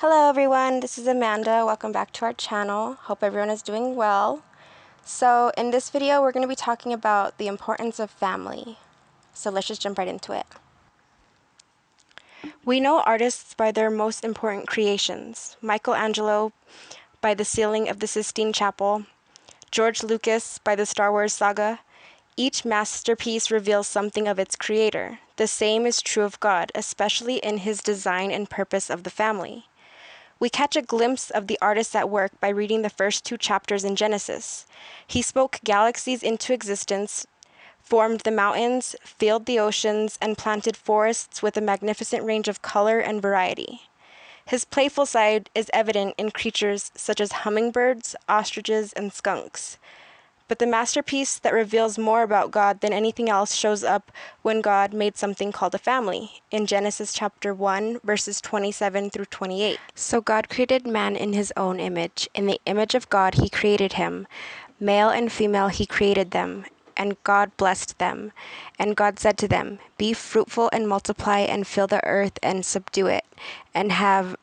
Hello everyone, this is Amanda. Welcome back to our channel. Hope everyone is doing well. So in this video, we're going to be talking about the importance of family. So let's just jump right into it. We know artists by their most important creations. Michelangelo by the ceiling of the Sistine Chapel, George Lucas by the Star Wars saga. Each masterpiece reveals something of its creator. The same is true of God, especially in his design and purpose of the family. We catch a glimpse of the artist at work by reading the first 2 chapters in Genesis. He spoke galaxies into existence, formed the mountains, filled the oceans, and planted forests with a magnificent range of color and variety. His playful side is evident in creatures such as hummingbirds, ostriches, and skunks. But the masterpiece that reveals more about God than anything else shows up when God made something called a family, in Genesis chapter 1, verses 27 through 28. So God created man in his own image. In the image of God he created him. Male and female he created them, and God blessed them. And God said to them, "Be fruitful and multiply and fill the earth and subdue it, and have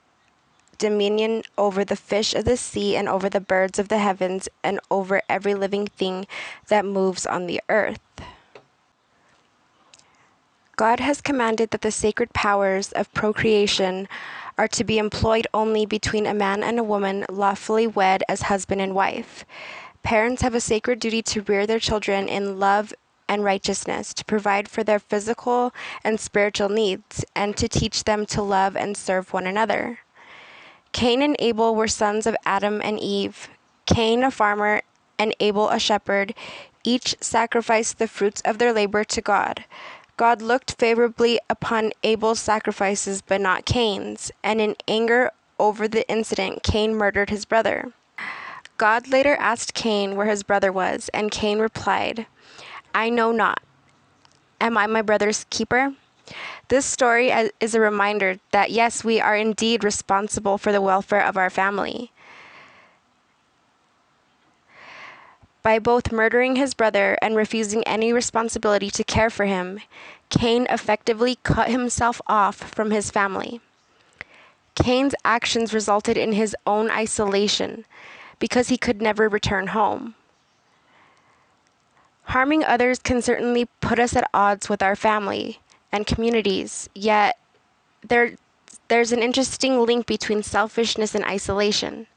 dominion over the fish of the sea and over the birds of the heavens and over every living thing that moves on the earth." God has commanded that the sacred powers of procreation are to be employed only between a man and a woman lawfully wed as husband and wife. Parents have a sacred duty to rear their children in love and righteousness, to provide for their physical and spiritual needs, and to teach them to love and serve one another. Cain and Abel were sons of Adam and Eve. Cain a farmer and Abel a shepherd. Each sacrificed the fruits of their labor to God. God looked favorably upon Abel's sacrifices but not Cain's, and in anger over the incident, Cain murdered his brother. God later asked Cain where his brother was, and Cain replied, "I know not. Am I my brother's keeper?" This story is a reminder that yes, we are indeed responsible for the welfare of our family. By both murdering his brother and refusing any responsibility to care for him, Cain effectively cut himself off from his family. Cain's actions resulted in his own isolation because he could never return home. Harming others can certainly put us at odds with our family and communities, yet there's an interesting link between selfishness and isolation.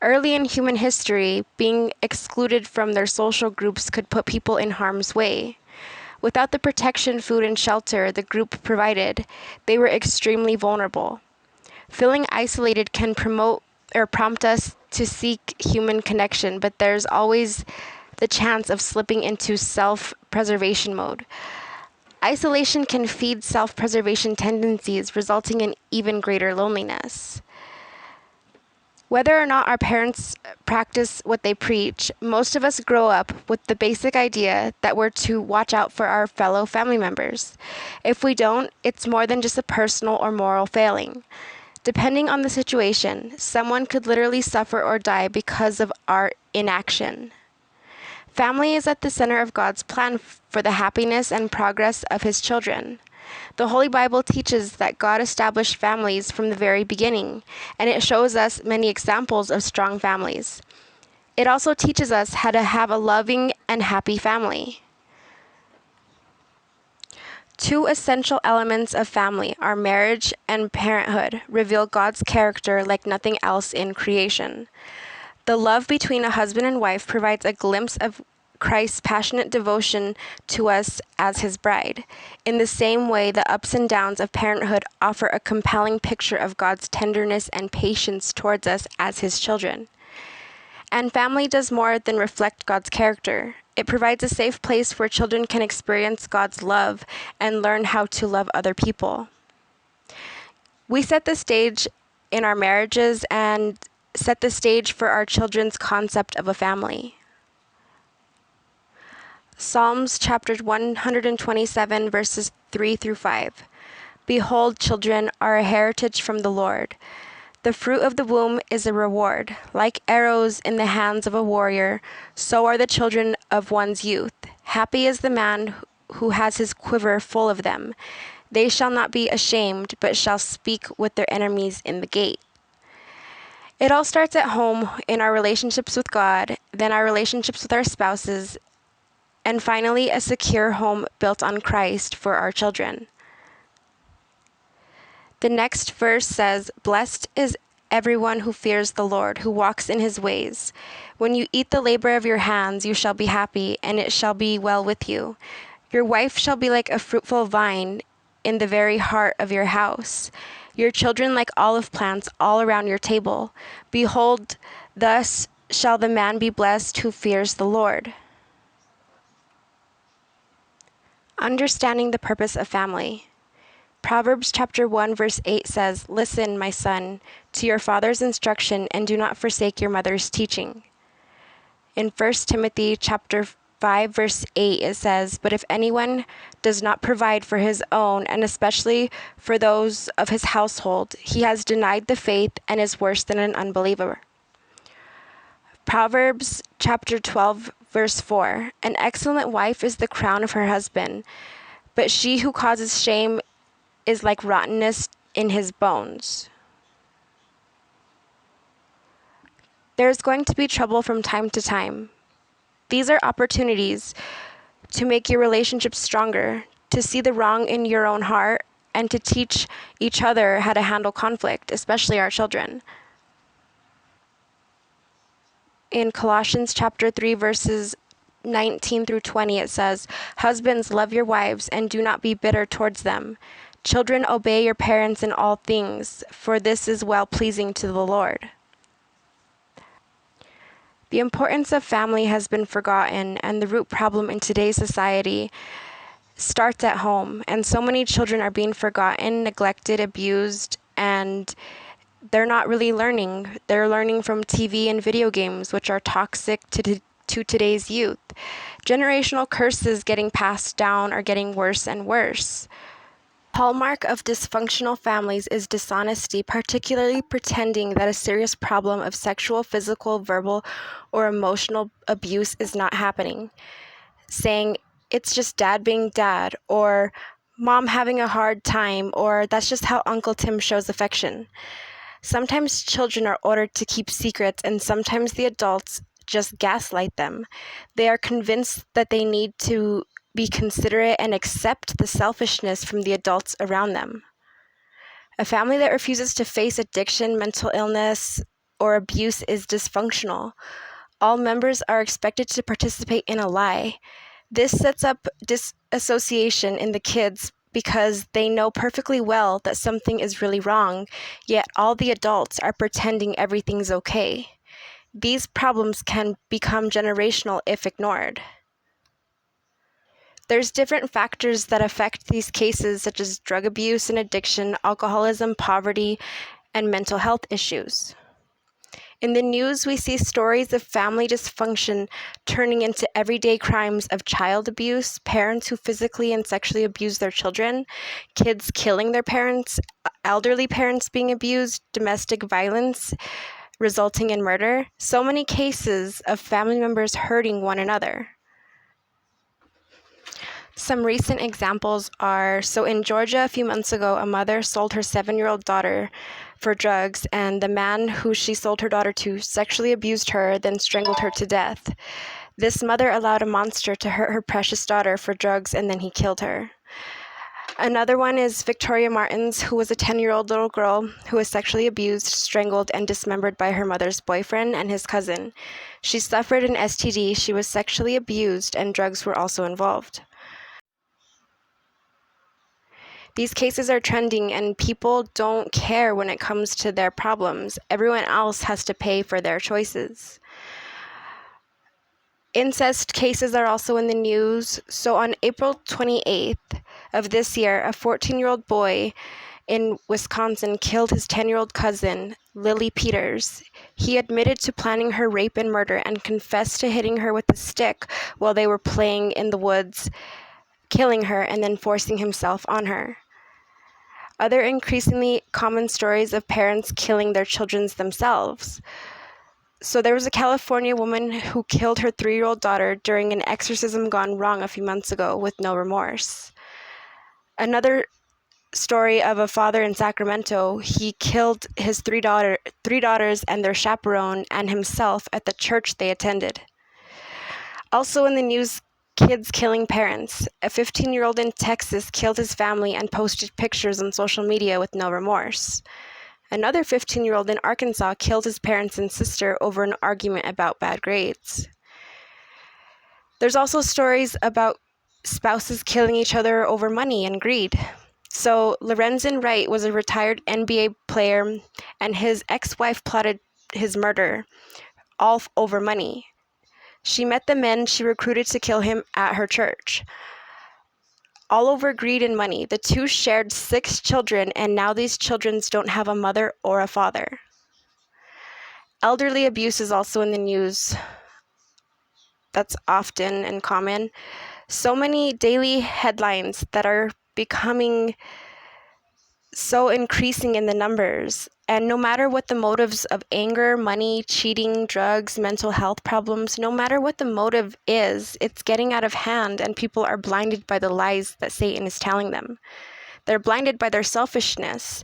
Early in human history, being excluded from their social groups could put people in harm's way. Without the protection, food, and shelter the group provided, they were extremely vulnerable. Feeling isolated can prompt us to seek human connection, but there's always the chance of slipping into self-preservation mode. Isolation can feed self-preservation tendencies, resulting in even greater loneliness. Whether or not our parents practice what they preach, most of us grow up with the basic idea that we're to watch out for our fellow family members. If we don't, it's more than just a personal or moral failing. Depending on the situation, someone could literally suffer or die because of our inaction. Family is at the center of God's plan for the happiness and progress of his children. The Holy Bible teaches that God established families from the very beginning, and it shows us many examples of strong families. It also teaches us how to have a loving and happy family. 2 essential elements of family, are marriage and parenthood, reveal God's character like nothing else in creation. The love between a husband and wife provides a glimpse of Christ's passionate devotion to us as his bride. In the same way, the ups and downs of parenthood offer a compelling picture of God's tenderness and patience towards us as his children. And family does more than reflect God's character. It provides a safe place where children can experience God's love and learn how to love other people. We set the stage in our marriages and set the stage for our children's concept of a family. Psalms chapter 127, verses 3 through 5. Behold, children are a heritage from the Lord. The fruit of the womb is a reward. Like arrows in the hands of a warrior, so are the children of one's youth. Happy is the man who has his quiver full of them. They shall not be ashamed, but shall speak with their enemies in the gate. It all starts at home in our relationships with God, then our relationships with our spouses, and finally a secure home built on Christ for our children. The next verse says, "Blessed is everyone who fears the Lord, who walks in his ways. When you eat the labor of your hands, you shall be happy, and it shall be well with you. Your wife shall be like a fruitful vine in the very heart of your house, your children like olive plants all around your table. Behold, thus shall the man be blessed who fears the Lord." Understanding the purpose of family. Proverbs chapter 1 verse 8 says, "Listen, my son, to your father's instruction, and do not forsake your mother's teaching." In 1 Timothy chapter 5 verse 8 it says, "But if anyone does not provide for his own, and especially for those of his household, he has denied the faith and is worse than an unbeliever." Proverbs chapter 12 verse 4, "An excellent wife is the crown of her husband, but she who causes shame is like rottenness in his bones." There's going to be trouble from time to time. These are opportunities to make your relationships stronger, to see the wrong in your own heart, and to teach each other how to handle conflict, especially our children. In Colossians chapter 3 verses 19 through 20 it says, "Husbands, love your wives and do not be bitter towards them. Children, obey your parents in all things, for this is well-pleasing to the Lord." The importance of family has been forgotten, and the root problem in today's society starts at home. And so many children are being forgotten, neglected, abused, and they're not really learning. They're learning from TV and video games, which are toxic to today's youth. Generational curses getting passed down are getting worse and worse. Hallmark of dysfunctional families is dishonesty, particularly pretending that a serious problem of sexual, physical, verbal, or emotional abuse is not happening. Saying, "It's just dad being dad," or "mom having a hard time," or "that's just how Uncle Tim shows affection." Sometimes children are ordered to keep secrets, and sometimes the adults just gaslight them. They are convinced that they need to be considerate and accept the selfishness from the adults around them. A family that refuses to face addiction, mental illness, or abuse is dysfunctional. All members are expected to participate in a lie. This sets up disassociation in the kids because they know perfectly well that something is really wrong, yet all the adults are pretending everything's okay. These problems can become generational if ignored. There's different factors that affect these cases, such as drug abuse and addiction, alcoholism, poverty, and mental health issues. In the news, we see stories of family dysfunction turning into everyday crimes of child abuse, parents who physically and sexually abuse their children, kids killing their parents, elderly parents being abused, domestic violence resulting in murder. So many cases of family members hurting one another. Some recent examples are, in Georgia a few months ago, a mother sold her 7-year-old daughter for drugs, and the man who she sold her daughter to sexually abused her, then strangled her to death. This mother allowed a monster to hurt her precious daughter for drugs, and then he killed her. Another one is Victoria Martins, who was a 10-year-old little girl who was sexually abused, strangled, and dismembered by her mother's boyfriend and his cousin. She suffered an STD, she was sexually abused, and drugs were also involved. These cases are trending, and people don't care when it comes to their problems. Everyone else has to pay for their choices. Incest cases are also in the news. So on April 28th of this year, a 14-year-old boy in Wisconsin killed his 10-year-old cousin, Lily Peters. He admitted to planning her rape and murder and confessed to hitting her with a stick while they were playing in the woods, killing her and then forcing himself on her. Other increasingly common stories of parents killing their children themselves. So there was a California woman who killed her 3-year-old daughter during an exorcism gone wrong a few months ago with no remorse. Another story of a father in Sacramento. He killed his three daughters and their chaperone and himself at the church they attended. Also in the news, kids killing parents. A 15-year-old in Texas killed his family and posted pictures on social media with no remorse. Another 15-year-old in Arkansas killed his parents and sister over an argument about bad grades. There's also stories about spouses killing each other over money and greed. So Lorenzen Wright was a retired NBA player, and his ex-wife plotted his murder, all over money. She met the men she recruited to kill him at her church. All over greed and money. The two shared 6 children, and now these children don't have a mother or a father. Elderly abuse is also in the news. That's often and common. So many daily headlines that are becoming so increasing in the numbers. And no matter what the motives of anger, money, cheating, drugs, mental health problems, no matter what the motive is, it's getting out of hand, and people are blinded by the lies that Satan is telling them. They're blinded by their selfishness.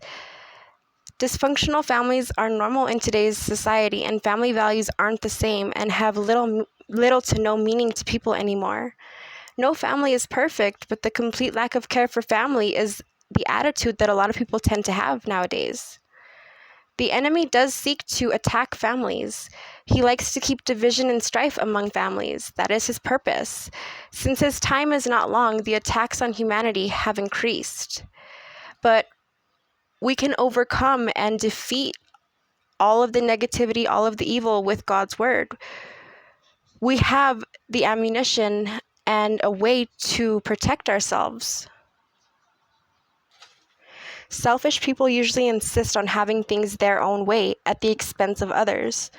Dysfunctional families are normal in today's society, and family values aren't the same and have little to no meaning to people anymore. No family is perfect, but the complete lack of care for family is the attitude that a lot of people tend to have nowadays. The enemy does seek to attack families. He likes to keep division and strife among families. That is his purpose. Since his time is not long, the attacks on humanity have increased. But we can overcome and defeat all of the negativity, all of the evil with God's word. We have the ammunition and a way to protect ourselves. Selfish people usually insist on having things their own way at the expense of others.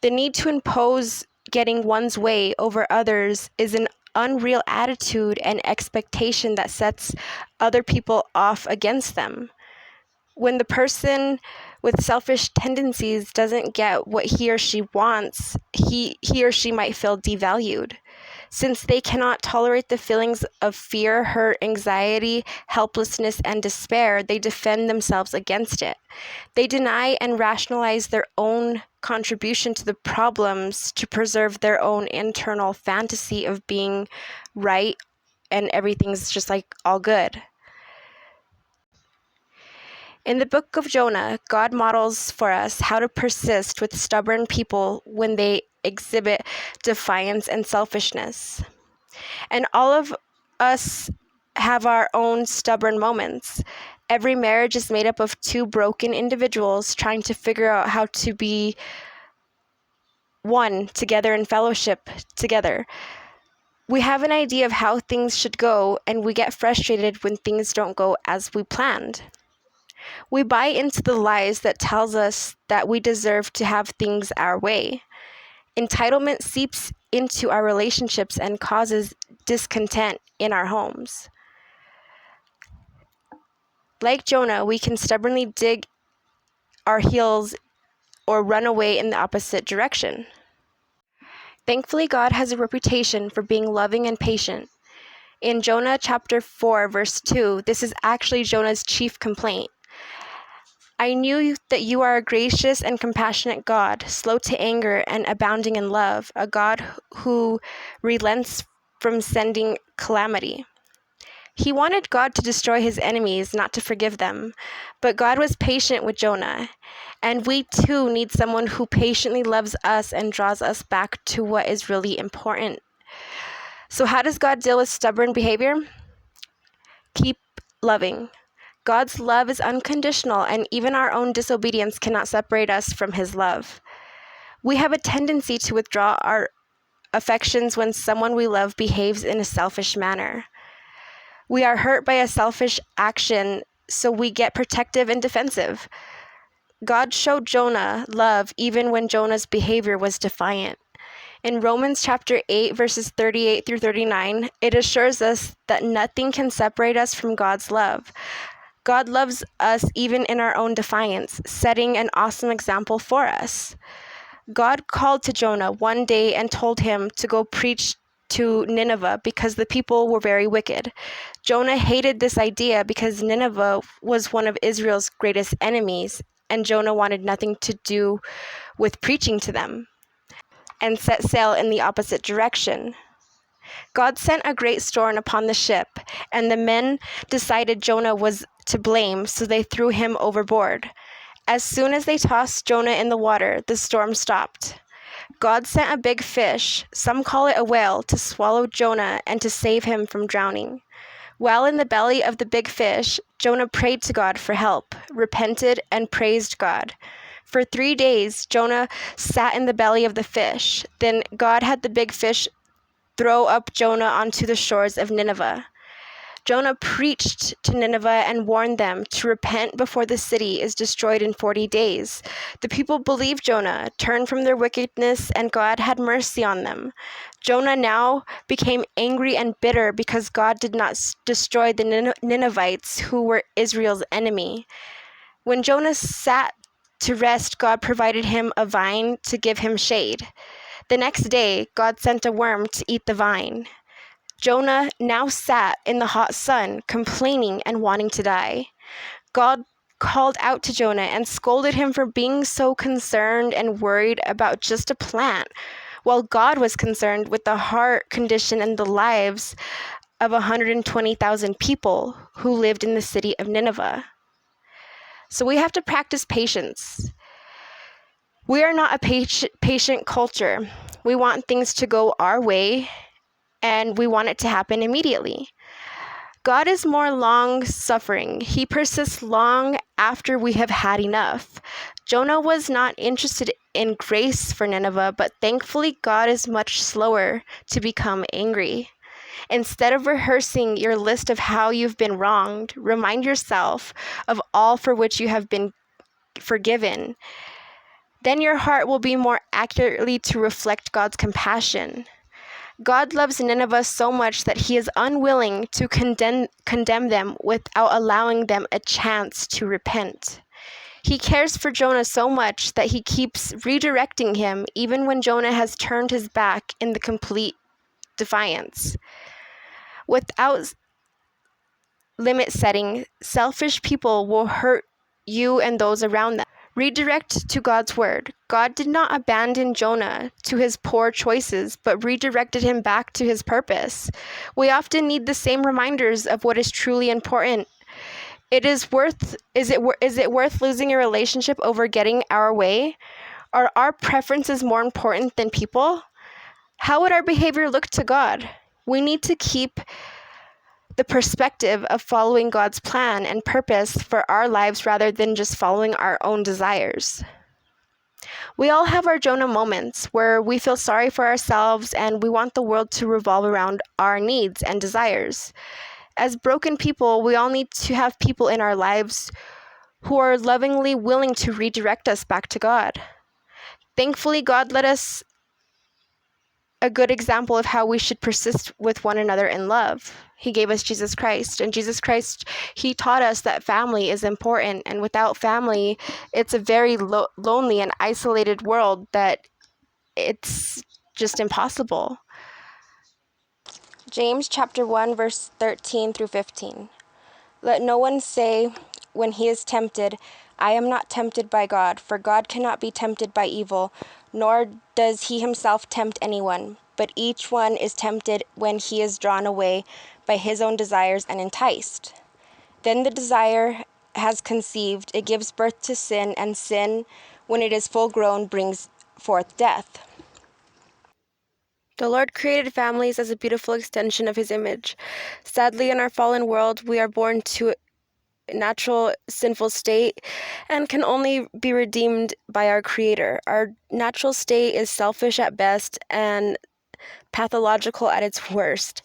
The need to impose getting one's way over others is an unreal attitude and expectation that sets other people off against them. When the person with selfish tendencies doesn't get what he or she wants, he or she might feel devalued. Since they cannot tolerate the feelings of fear, hurt, anxiety, helplessness, and despair, they defend themselves against it. They deny and rationalize their own contribution to the problems to preserve their own internal fantasy of being right and everything's just like all good. In the book of Jonah, God models for us how to persist with stubborn people when they exhibit defiance and selfishness. And all of us have our own stubborn moments. Every marriage is made up of 2 broken individuals trying to figure out how to be one together in fellowship together. We have an idea of how things should go, and we get frustrated when things don't go as we planned. We buy into the lies that tells us that we deserve to have things our way. Entitlement seeps into our relationships and causes discontent in our homes. Like Jonah, we can stubbornly dig our heels or run away in the opposite direction. Thankfully, God has a reputation for being loving and patient. In Jonah chapter 4, verse 2, this is actually Jonah's chief complaint. I knew that you are a gracious and compassionate God, slow to anger and abounding in love, a God who relents from sending calamity. He wanted God to destroy his enemies, not to forgive them. But God was patient with Jonah. And we too need someone who patiently loves us and draws us back to what is really important. So how does God deal with stubborn behavior? Keep loving. God's love is unconditional, and even our own disobedience cannot separate us from his love. We have a tendency to withdraw our affections when someone we love behaves in a selfish manner. We are hurt by a selfish action, so we get protective and defensive. God showed Jonah love even when Jonah's behavior was defiant. In Romans chapter 8, verses 38 through 39, it assures us that nothing can separate us from God's love. God loves us even in our own defiance, setting an awesome example for us. God called to Jonah one day and told him to go preach to Nineveh because the people were very wicked. Jonah hated this idea because Nineveh was one of Israel's greatest enemies, and Jonah wanted nothing to do with preaching to them and set sail in the opposite direction. God sent a great storm upon the ship, and the men decided Jonah was to blame, so they threw him overboard. As soon as they tossed Jonah in the water, the storm stopped. God sent a big fish, some call it a whale, to swallow Jonah and to save him from drowning. While in the belly of the big fish, Jonah prayed to God for help, repented, and praised God. For 3 days, Jonah sat in the belly of the fish. Then God had the big fish throw up Jonah onto the shores of Nineveh. Jonah preached to Nineveh and warned them to repent before the city is destroyed in 40 days. The people believed Jonah, turned from their wickedness, and God had mercy on them. Jonah now became angry and bitter because God did not destroy the Ninevites, who were Israel's enemy. When Jonah sat to rest, God provided him a vine to give him shade. The next day, God sent a worm to eat the vine. Jonah now sat in the hot sun, complaining and wanting to die. God called out to Jonah and scolded him for being so concerned and worried about just a plant, while God was concerned with the heart condition and the lives of 120,000 people who lived in the city of Nineveh. So we have to practice patience. We are not a patient culture. We want things to go our way, and we want it to happen immediately. God is more long-suffering. He persists long after we have had enough. Jonah was not interested in grace for Nineveh, but thankfully God is much slower to become angry. Instead of rehearsing your list of how you've been wronged, remind yourself of all for which you have been forgiven. Then your heart will be more accurately to reflect God's compassion. God loves Nineveh so much that he is unwilling to condemn them without allowing them a chance to repent. He cares for Jonah so much that he keeps redirecting him even when Jonah has turned his back in the complete defiance. Without limit setting, selfish people will hurt you and those around them. Redirect to God's word. God did not abandon Jonah to his poor choices, but redirected him back to his purpose. We often need the same reminders of what is truly important. Is it worth losing a relationship over getting our way? Are our preferences more important than people? How would our behavior look to God? We need to keep the perspective of following God's plan and purpose for our lives rather than just following our own desires. We all have our Jonah moments where we feel sorry for ourselves and we want the world to revolve around our needs and desires. As broken people, we all need to have people in our lives who are lovingly willing to redirect us back to God. Thankfully, God led us a good example of how we should persist with one another in love. He gave us Jesus Christ, and Jesus Christ, he taught us that family is important, and without family, it's a very lonely and isolated world that it's just impossible. James chapter 1, verse 13 through 15. Let no one say when he is tempted, I am not tempted by God, for God cannot be tempted by evil, nor does he himself tempt anyone. But each one is tempted when he is drawn away by his own desires and enticed. Then the desire has conceived, it gives birth to sin, and sin, when it is full grown, brings forth death. The Lord created families as a beautiful extension of his image. Sadly, in our fallen world, we are born to natural sinful state and can only be redeemed by our Creator. Our natural state is selfish at best and pathological at its worst.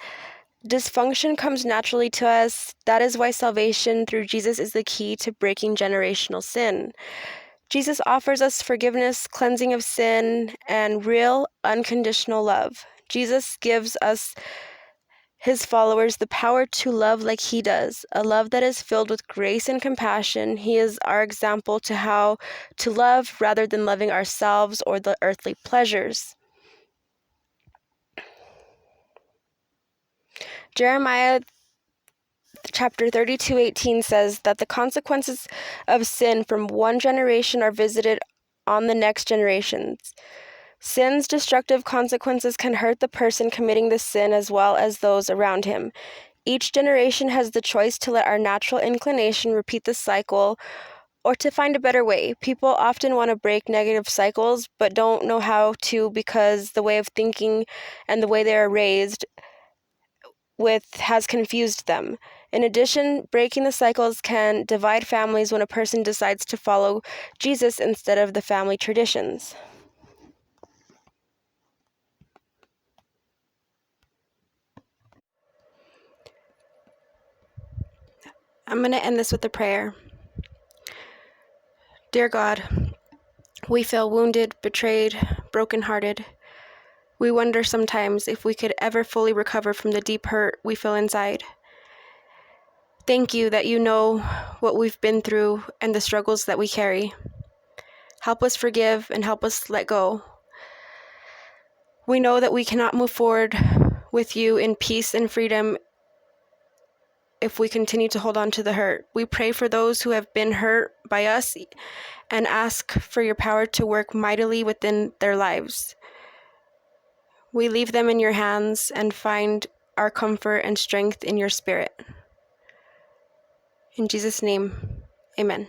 Dysfunction comes naturally to us. That is why salvation through Jesus is the key to breaking generational sin. Jesus offers us forgiveness, cleansing of sin, and real unconditional love. Jesus gives us, his followers, the power to love like he does, a love that is filled with grace and compassion. He is our example to how to love rather than loving ourselves or the earthly pleasures. Jeremiah chapter 32:18 says that the consequences of sin from one generation are visited on the next generations. Sin's destructive consequences can hurt the person committing the sin as well as those around him. Each generation has the choice to let our natural inclination repeat the cycle or to find a better way. People often want to break negative cycles but don't know how to because the way of thinking and the way they are raised with has confused them. In addition, breaking the cycles can divide families when a person decides to follow Jesus instead of the family traditions. I'm going to end this with a prayer. Dear God, we feel wounded, betrayed, brokenhearted. We wonder sometimes if we could ever fully recover from the deep hurt we feel inside. Thank you that you know what we've been through and the struggles that we carry. Help us forgive and help us let go. We know that we cannot move forward with you in peace and freedom if we continue to hold on to the hurt. We pray for those who have been hurt by us and ask for your power to work mightily within their lives. We leave them in your hands and find our comfort and strength in your spirit. In Jesus' name, amen.